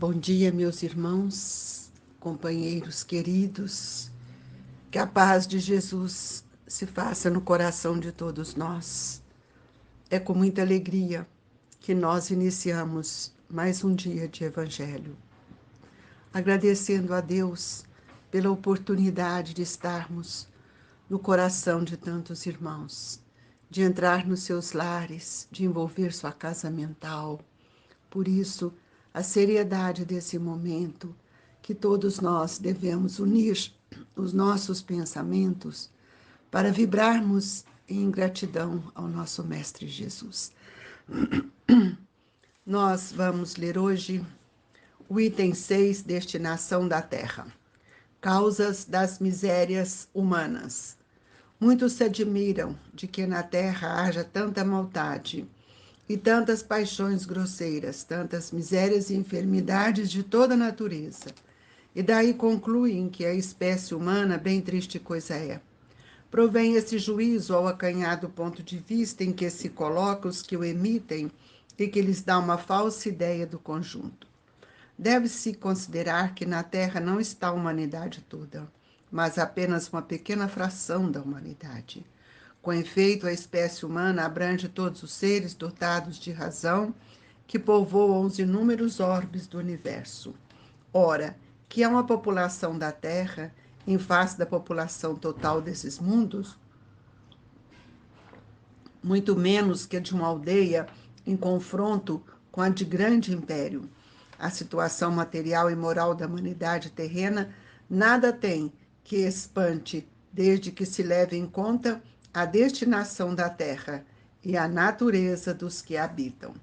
Bom dia, meus irmãos, companheiros queridos. Que a paz de Jesus se faça no coração de todos nós. É com muita alegria que nós iniciamos mais um dia de Evangelho. Agradecendo a Deus pela oportunidade de estarmos no coração de tantos irmãos, de entrar nos seus lares, de envolver sua casa mental. Por isso, a seriedade desse momento, que todos nós devemos unir os nossos pensamentos para vibrarmos em gratidão ao nosso Mestre Jesus. Nós vamos ler hoje o item 6, Destinação da Terra. Causas das misérias humanas. Muitos se admiram de que na Terra haja tanta maldade e tantas paixões grosseiras, tantas misérias e enfermidades de toda a natureza. E daí concluem que a espécie humana bem triste coisa é. Provém esse juízo ao acanhado ponto de vista em que se coloca os que o emitem e que lhes dá uma falsa ideia do conjunto. Deve-se considerar que na Terra não está a humanidade toda, mas apenas uma pequena fração da humanidade. Com efeito, a espécie humana abrange todos os seres dotados de razão que povoam os inúmeros orbes do universo. Ora, que é uma população da Terra, em face da população total desses mundos, muito menos que a de uma aldeia em confronto com a de grande império. A situação material e moral da humanidade terrena nada tem que espante, desde que se leve em conta a destinação da terra e a natureza dos que a habitam.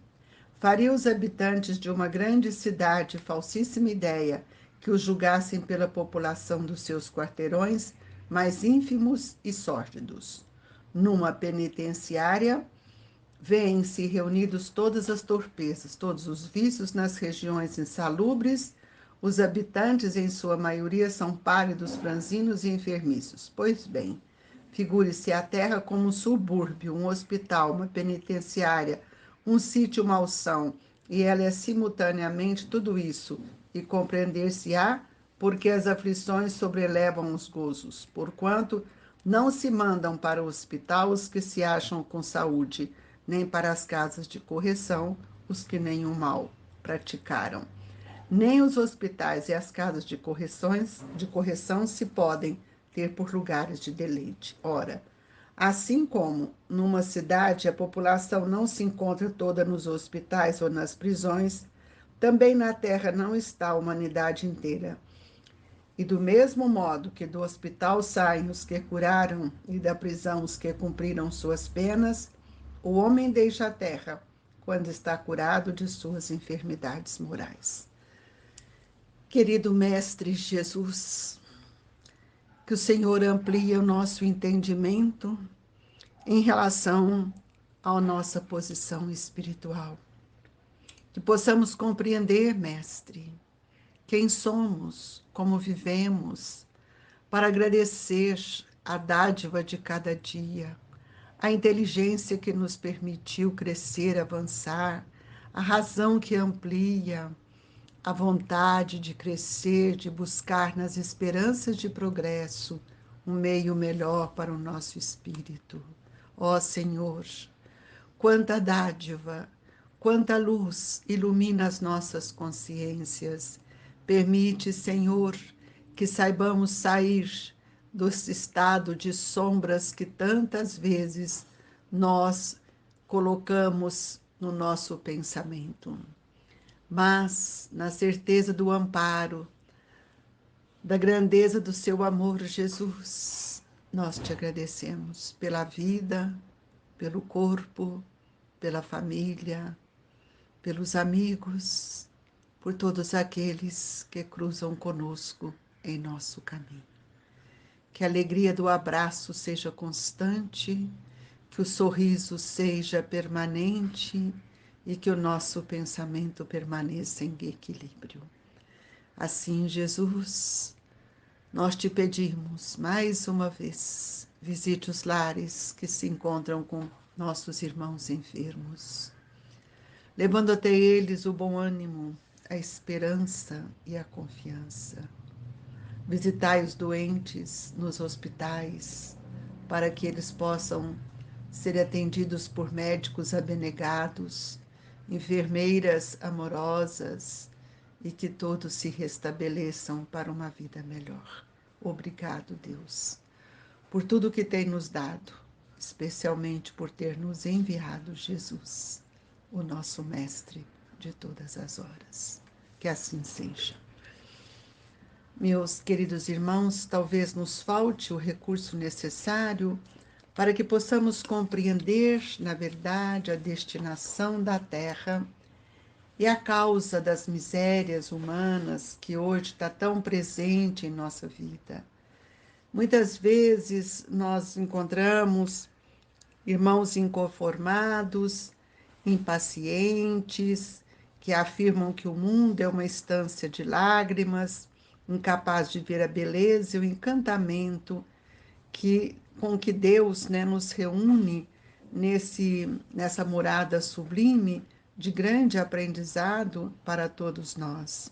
Faria os habitantes de uma grande cidade falsíssima ideia que os julgassem pela população dos seus quarteirões mais ínfimos e sórdidos. Numa penitenciária, vêem-se reunidos todas as torpezas, todos os vícios nas regiões insalubres. Os habitantes, em sua maioria, são pálidos, franzinos e enfermiços. Pois bem, figure-se a terra como um subúrbio, um hospital, uma penitenciária, um sítio malsão, e ela é simultaneamente tudo isso, e compreender-se-á porque as aflições sobrelevam os gozos, porquanto não se mandam para o hospital os que se acham com saúde, nem para as casas de correção os que nenhum mal praticaram. Nem os hospitais e as casas de correção se podem ter por lugares de deleite. Ora, assim como numa cidade a população não se encontra toda nos hospitais ou nas prisões, também na terra não está a humanidade inteira. E do mesmo modo que do hospital saem os que curaram e da prisão os que cumpriram suas penas, o homem deixa a terra quando está curado de suas enfermidades morais. Querido Mestre Jesus, que o Senhor amplie o nosso entendimento em relação à nossa posição espiritual. Que possamos compreender, Mestre, quem somos, como vivemos, para agradecer a dádiva de cada dia, a inteligência que nos permitiu crescer, avançar, a razão que amplia, a vontade de crescer, de buscar nas esperanças de progresso um meio melhor para o nosso espírito. Ó Senhor, quanta dádiva, quanta luz ilumina as nossas consciências. Permite, Senhor, que saibamos sair desse estado de sombras que tantas vezes nós colocamos no nosso pensamento. Mas, na certeza do amparo, da grandeza do seu amor, Jesus, nós te agradecemos pela vida, pelo corpo, pela família, pelos amigos, por todos aqueles que cruzam conosco em nosso caminho. Que a alegria do abraço seja constante, que o sorriso seja permanente e que o nosso pensamento permaneça em equilíbrio. Assim, Jesus, nós te pedimos mais uma vez, visite os lares que se encontram com nossos irmãos enfermos, levando até eles o bom ânimo, a esperança e a confiança. Visitai os doentes nos hospitais, para que eles possam ser atendidos por médicos abnegados, enfermeiras amorosas e que todos se restabeleçam para uma vida melhor. Obrigado, Deus, por tudo que tem nos dado, especialmente por ter nos enviado Jesus, o nosso Mestre de todas as horas. Que assim seja. Meus queridos irmãos, talvez nos falte o recurso necessário para que possamos compreender, na verdade, a destinação da Terra e a causa das misérias humanas que hoje está tão presente em nossa vida. Muitas vezes nós encontramos irmãos inconformados, impacientes, que afirmam que o mundo é uma estância de lágrimas, incapaz de ver a beleza e o encantamento com que Deus, né, nos reúne nessa morada sublime de grande aprendizado para todos nós.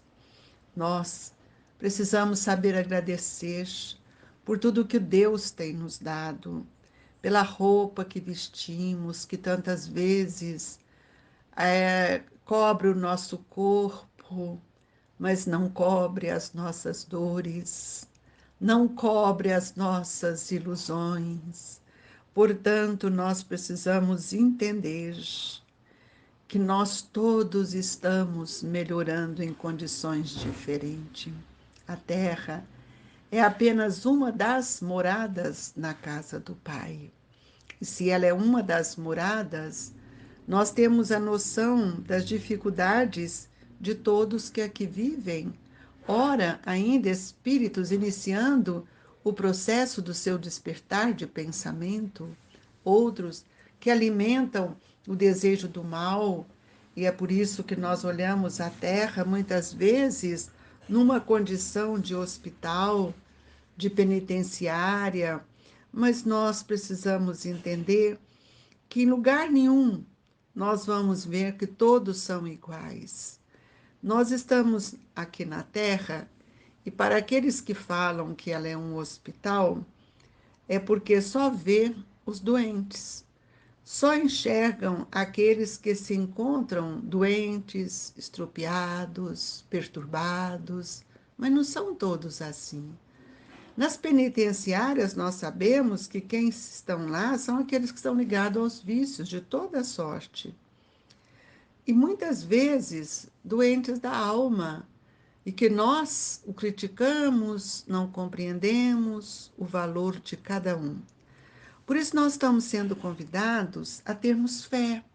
Nós precisamos saber agradecer por tudo que Deus tem nos dado, pela roupa que vestimos, que tantas vezes cobre o nosso corpo, mas não cobre as nossas dores, não cobre as nossas ilusões. Portanto, nós precisamos entender que nós todos estamos melhorando em condições diferentes. A Terra é apenas uma das moradas na casa do Pai. E se ela é uma das moradas, nós temos a noção das dificuldades de todos que aqui vivem, ora ainda espíritos iniciando o processo do seu despertar de pensamento, outros que alimentam o desejo do mal, e é por isso que nós olhamos a Terra muitas vezes numa condição de hospital, de penitenciária, mas nós precisamos entender que em lugar nenhum nós vamos ver que todos são iguais. Nós estamos aqui na Terra e para aqueles que falam que ela é um hospital, é porque só vê os doentes, só enxergam aqueles que se encontram doentes, estropiados, perturbados, mas não são todos assim. Nas penitenciárias, nós sabemos que quem estão lá são aqueles que estão ligados aos vícios de toda sorte. E muitas vezes doentes da alma, e que nós o criticamos, não compreendemos o valor de cada um. Por isso, nós estamos sendo convidados a termos fé,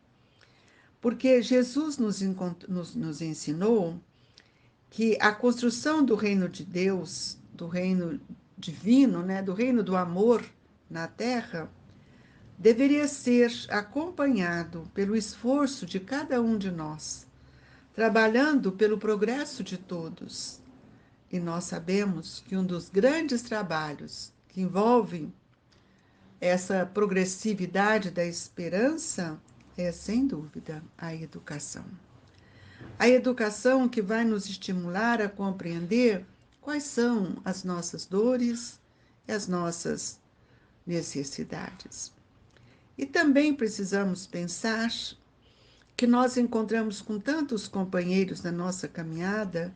porque Jesus nos ensinou que a construção do reino de Deus, do reino divino, né, do reino do amor na Terra, deveria ser acompanhado pelo esforço de cada um de nós, trabalhando pelo progresso de todos. E nós sabemos que um dos grandes trabalhos que envolvem essa progressividade da esperança é, sem dúvida, a educação. A educação que vai nos estimular a compreender quais são as nossas dores e as nossas necessidades. E também precisamos pensar que nós encontramos com tantos companheiros na nossa caminhada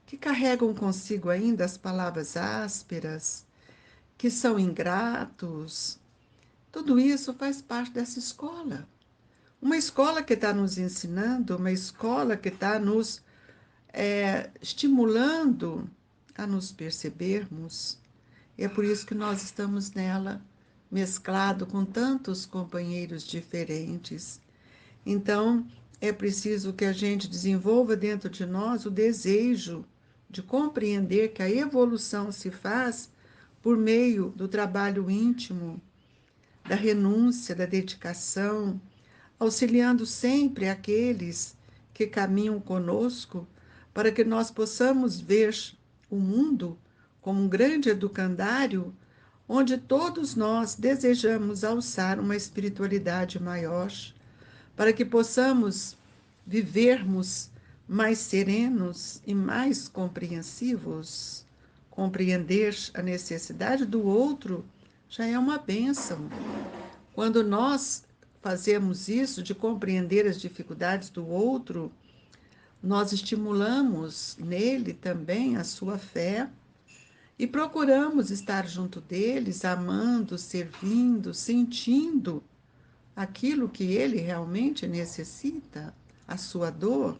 que carregam consigo ainda as palavras ásperas, que são ingratos. Tudo isso faz parte dessa escola. Uma escola que está nos ensinando, uma escola que está nos estimulando a nos percebermos. E é por isso que nós estamos nela, mesclado com tantos companheiros diferentes. Então, é preciso que a gente desenvolva dentro de nós o desejo de compreender que a evolução se faz por meio do trabalho íntimo, da renúncia, da dedicação, auxiliando sempre aqueles que caminham conosco, para que nós possamos ver o mundo como um grande educandário, onde todos nós desejamos alçar uma espiritualidade maior, para que possamos vivermos mais serenos e mais compreensivos. Compreender a necessidade do outro já é uma bênção. Quando nós fazemos isso, de compreender as dificuldades do outro, nós estimulamos nele também a sua fé e procuramos estar junto deles, amando, servindo, sentindo aquilo que ele realmente necessita, a sua dor.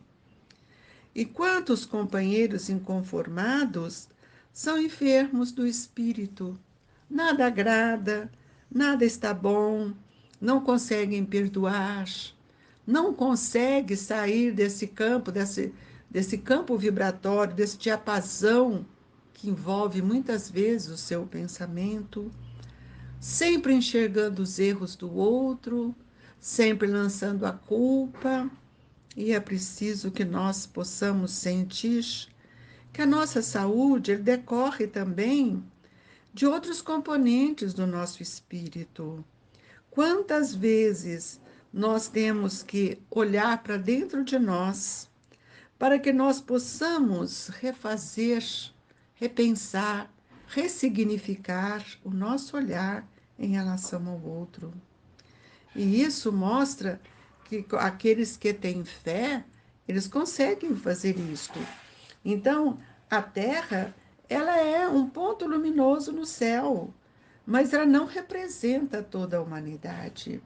E quantos companheiros inconformados são enfermos do espírito? Nada agrada, nada está bom, não conseguem perdoar, não conseguem sair desse campo, desse campo vibratório, desse diapasão que envolve muitas vezes o seu pensamento, sempre enxergando os erros do outro, sempre lançando a culpa. E é preciso que nós possamos sentir que a nossa saúde decorre também de outros componentes do nosso espírito. Quantas vezes nós temos que olhar para dentro de nós para que nós possamos refazer, repensar, ressignificar o nosso olhar em relação ao outro. E isso mostra que aqueles que têm fé, eles conseguem fazer isto. Então, a Terra, ela é um ponto luminoso no céu, mas ela não representa toda a humanidade.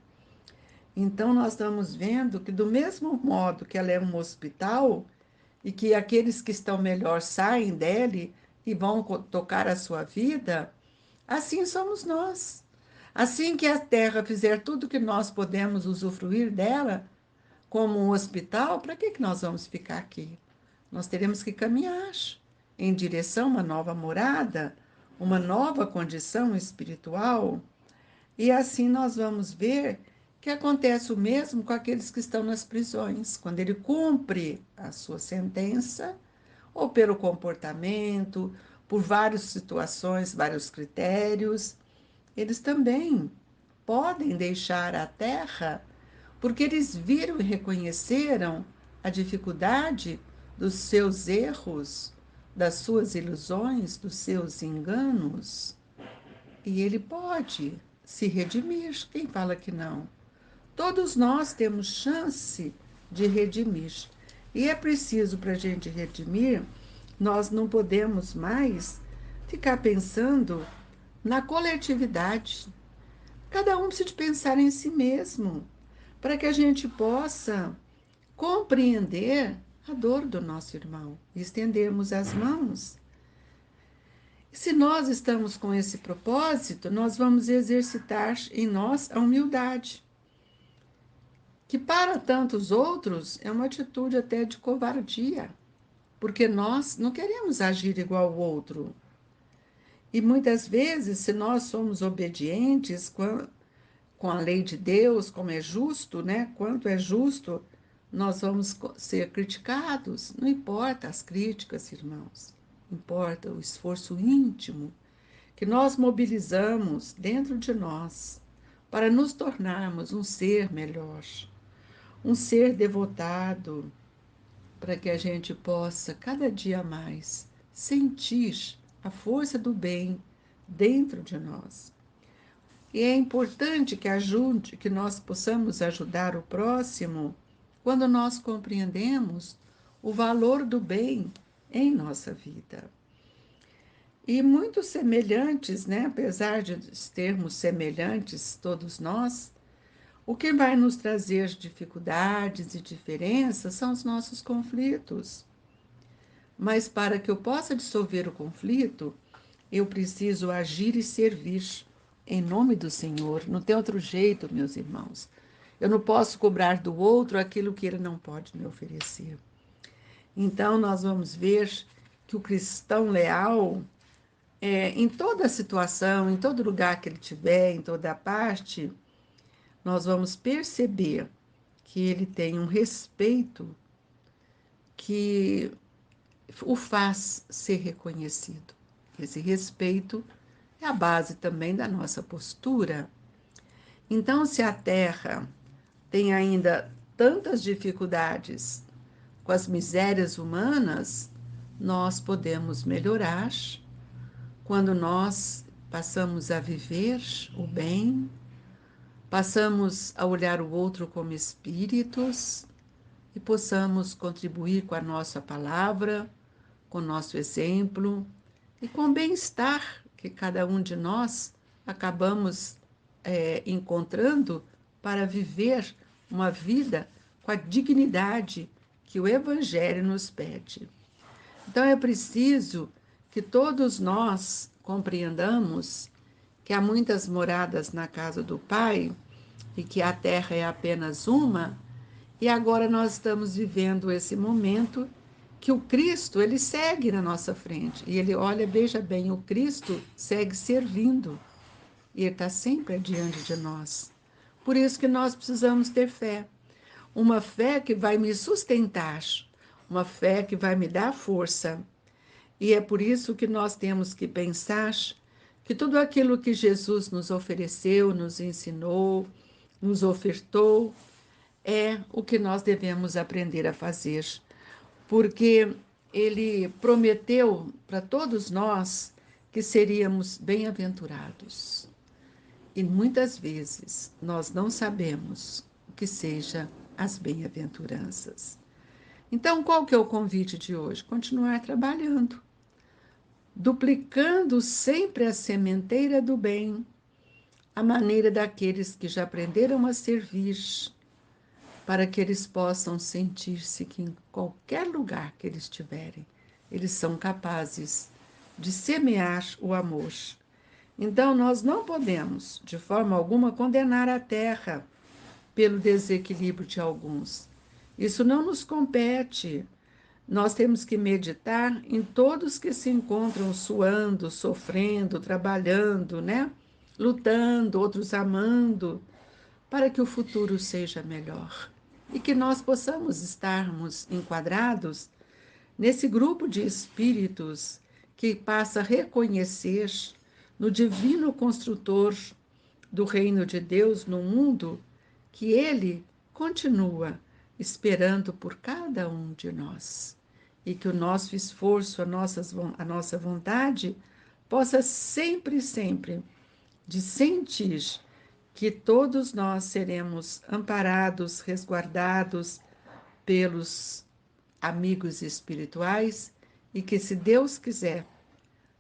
Então, nós estamos vendo que, do mesmo modo que ela é um hospital, e que aqueles que estão melhor saem dele e vão tocar a sua vida, assim somos nós. Assim que a Terra fizer tudo que nós podemos usufruir dela, como um hospital, para que nós vamos ficar aqui? Nós teremos que caminhar em direção a uma nova morada, uma nova condição espiritual, e assim nós vamos ver que acontece o mesmo com aqueles que estão nas prisões. Quando ele cumpre a sua sentença, ou pelo comportamento, por várias situações, vários critérios, eles também podem deixar a terra porque eles viram e reconheceram a dificuldade dos seus erros, das suas ilusões, dos seus enganos. E ele pode se redimir. Quem fala que não? Todos nós temos chance de redimir. E é preciso, para a gente redimir, nós não podemos mais ficar pensando na coletividade. Cada um precisa pensar em si mesmo, para que a gente possa compreender a dor do nosso irmão e estendermos as mãos. E se nós estamos com esse propósito, nós vamos exercitar em nós a humildade, que para tantos outros é uma atitude até de covardia, porque nós não queremos agir igual ao outro. E muitas vezes, se nós somos obedientes com a lei de Deus, como é justo, né? Quanto é justo, nós vamos ser criticados. Não importa as críticas, irmãos. Importa o esforço íntimo que nós mobilizamos dentro de nós para nos tornarmos um ser melhor, um ser devotado, para que a gente possa cada dia mais sentir a força do bem dentro de nós. E é importante que nós possamos ajudar o próximo quando nós compreendemos o valor do bem em nossa vida. E muito semelhantes, né? Apesar de termos semelhantes todos nós, o que vai nos trazer dificuldades e diferenças são os nossos conflitos. Mas para que eu possa dissolver o conflito, eu preciso agir e servir em nome do Senhor. Não tem outro jeito, meus irmãos. Eu não posso cobrar do outro aquilo que ele não pode me oferecer. Então, nós vamos ver que o cristão leal, em toda situação, em todo lugar que ele estiver, em toda parte, nós vamos perceber que ele tem um respeito que o faz ser reconhecido. Esse respeito é a base também da nossa postura. Então, se a Terra tem ainda tantas dificuldades com as misérias humanas, nós podemos melhorar quando nós passamos a viver o bem, passamos a olhar o outro como espíritos e possamos contribuir com a nossa palavra, com o nosso exemplo e com o bem-estar que cada um de nós acabamos encontrando para viver uma vida com a dignidade que o Evangelho nos pede. Então é preciso que todos nós compreendamos que há muitas moradas na casa do Pai e que a terra é apenas uma, e agora nós estamos vivendo esse momento que o Cristo, ele segue na nossa frente. E ele olha, veja bem, o Cristo segue servindo. E ele está sempre adiante de nós. Por isso que nós precisamos ter fé. Uma fé que vai me sustentar, uma fé que vai me dar força. E é por isso que nós temos que pensar que tudo aquilo que Jesus nos ofereceu, nos ensinou, nos ofertou, é o que nós devemos aprender a fazer. Porque ele prometeu para todos nós que seríamos bem-aventurados. E muitas vezes nós não sabemos o que seja as bem-aventuranças. Então, qual que é o convite de hoje? Continuar trabalhando, duplicando sempre a sementeira do bem, a maneira daqueles que já aprenderam a servir, para que eles possam sentir-se que em qualquer lugar que eles estiverem, eles são capazes de semear o amor. Então, nós não podemos, de forma alguma, condenar a terra pelo desequilíbrio de alguns. Isso não nos compete. Nós temos que meditar em todos que se encontram suando, sofrendo, trabalhando, né? Lutando, outros amando, para que o futuro seja melhor. E que nós possamos estarmos enquadrados nesse grupo de espíritos que passa a reconhecer no divino construtor do reino de Deus no mundo, que ele continua esperando por cada um de nós. E que o nosso esforço, a nossa vontade, possa sempre, sempre, de sentir que todos nós seremos amparados, resguardados pelos amigos espirituais e que, se Deus quiser,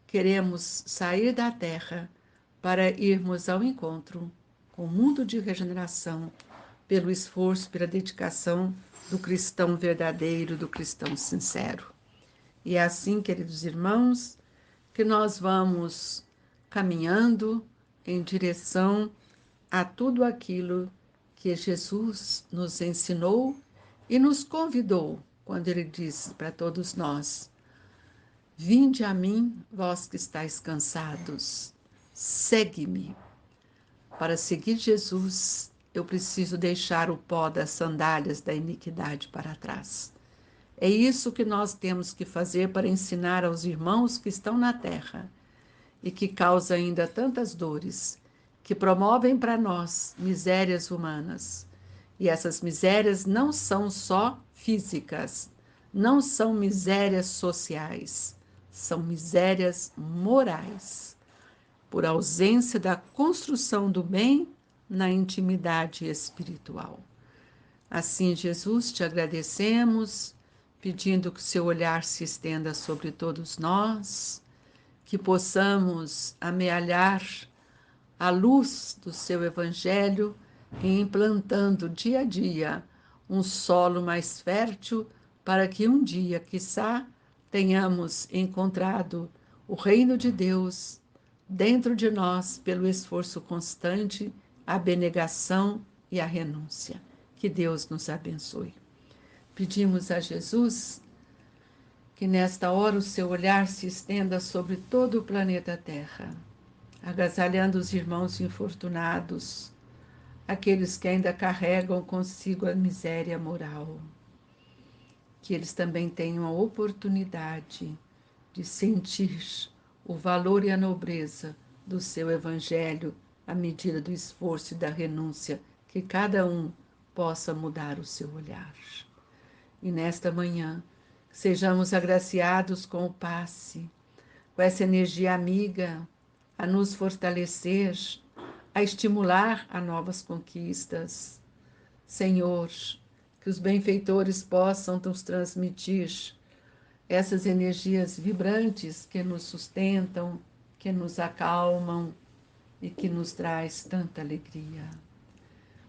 queremos sair da terra para irmos ao encontro com o mundo de regeneração, pelo esforço, pela dedicação do cristão verdadeiro, do cristão sincero. E é assim, queridos irmãos, que nós vamos caminhando em direção a tudo aquilo que Jesus nos ensinou e nos convidou, quando ele disse para todos nós: vinde a mim, vós que estáis cansados, segue-me. Para seguir Jesus, eu preciso deixar o pó das sandálias da iniquidade para trás. É isso que nós temos que fazer para ensinar aos irmãos que estão na terra e que causam ainda tantas dores, que promovem para nós misérias humanas. E essas misérias não são só físicas, não são misérias sociais, são misérias morais, por ausência da construção do bem na intimidade espiritual. Assim, Jesus, te agradecemos, pedindo que o seu olhar se estenda sobre todos nós, que possamos amealhar a luz do seu Evangelho e implantando dia a dia um solo mais fértil para que um dia, quiçá, tenhamos encontrado o reino de Deus dentro de nós pelo esforço constante, a abnegação e a renúncia. Que Deus nos abençoe. Pedimos a Jesus que nesta hora o seu olhar se estenda sobre todo o planeta Terra, agasalhando os irmãos infortunados, aqueles que ainda carregam consigo a miséria moral, que eles também tenham a oportunidade de sentir o valor e a nobreza do seu Evangelho à medida do esforço e da renúncia, que cada um possa mudar o seu olhar. E nesta manhã, sejamos agraciados com o passe, com essa energia amiga a nos fortalecer, a estimular a novas conquistas. Senhor, que os benfeitores possam nos transmitir essas energias vibrantes que nos sustentam, que nos acalmam e que nos traz tanta alegria.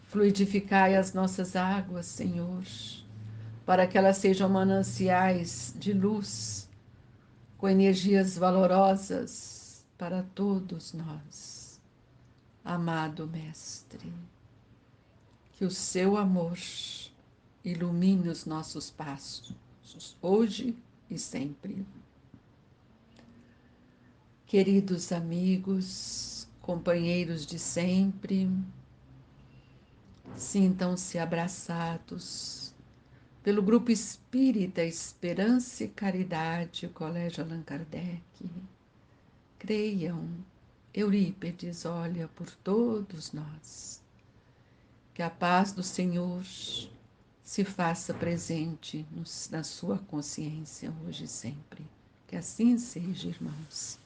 Fluidificai as nossas águas, Senhor, para que elas sejam mananciais de luz, com energias valorosas para todos nós. Amado Mestre, que o seu amor ilumine os nossos passos, hoje e sempre. Queridos amigos, companheiros de sempre, sintam-se abraçados pelo Grupo Espírita Esperança e Caridade, o Colégio Allan Kardec. Creiam, Eurípedes olha por todos nós. Que a paz do Senhor se faça presente na sua consciência hoje e sempre. Que assim seja, irmãos.